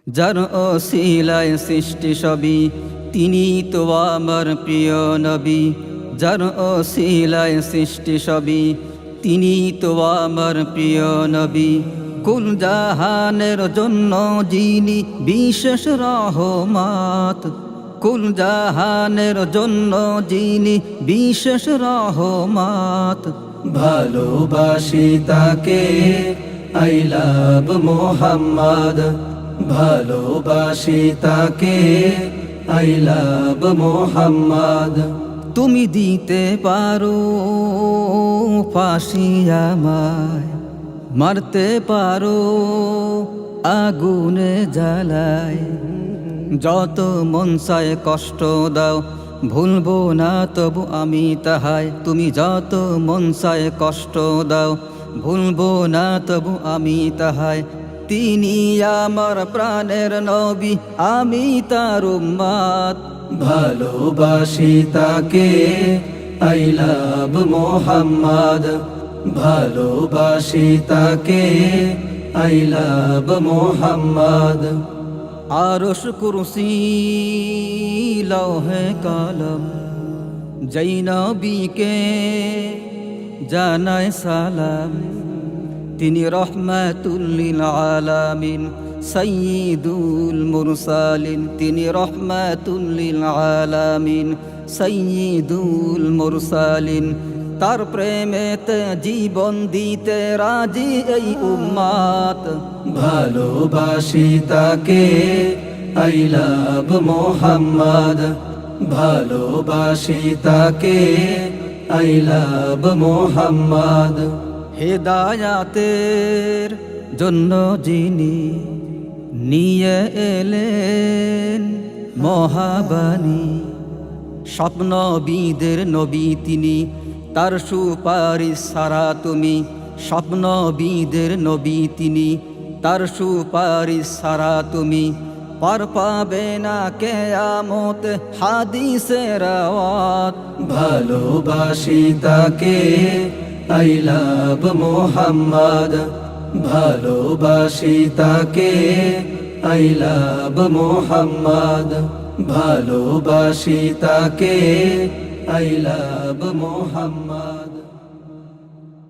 যার ওসিলায় সৃষ্টি সবই, তিনি তো আমার প্রিয় নবী। যার ওসিলায় সৃষ্টি সবই, তিনি তো আমার প্রিয় নবী। কুল জাহানের জন্য যিনি বিশেষ রহমত, কুল জাহানের জন্য যিনি বিশেষ রহমত। ভালোবাসি তাকে, আই লাভ মোহাম্মদ। ভালোবাসি তাকে, আই লাভ মোহাম্মদ। তুমি দিতে পারো ফাঁসি আমায়, মারতে পারো আগুনে জ্বালায়। যত মন চায় কষ্ট দাও, ভুলবো না তবু আমি তাহাই। তুমি যত মন চায় কষ্ট দাও, ভুলবো না তবু আমি তাহাই। তিনি আমার প্রাণের নবী, আমি তার উম্মত। ভালোবাসি তাকে, আই লাভ মোহাম্মদ। ভালোবাসি তাকে, আই লাভ মোহাম্মদ। আরশ কুরসি লৌহে কলম, যেই নবীকে জানায় সালাম। তিনি রহমাতুল লিল আলামিন, সাইয়্যিদুল মুরসালিন। তিনি রহমাতুল লিল আলামিন, সাইয়্যিদুল মুরসালিন। তার প্রেমেতে জীবন দিতে রাজি এই উম্মত। ভালোবাসি তাকে, আই লাভ মোহাম্মদ। ভালোবাসি তাকে, আই লাভ মোহাম্মদ। হেদায়াতের জন্য যিনি নিয়ে এলেন মহাবাণী, স্বপ্নবিদের নবী তিনি, তার সুপারিশ ছাড়া তুমি। স্বপ্নবিদের নবী তিনি, তার সুপারিশ ছাড়া তুমি। পার পাবে না কিয়ামত হাদিসের আওয়াজ। ভালোবাসি তাকে, আই লাভ মোহাম্মদ। ভালোবাসি তাকে, আই লাভ মোহাম্মদ। ভালোবাসি তাকে, আই লাভ মোহাম্মদ।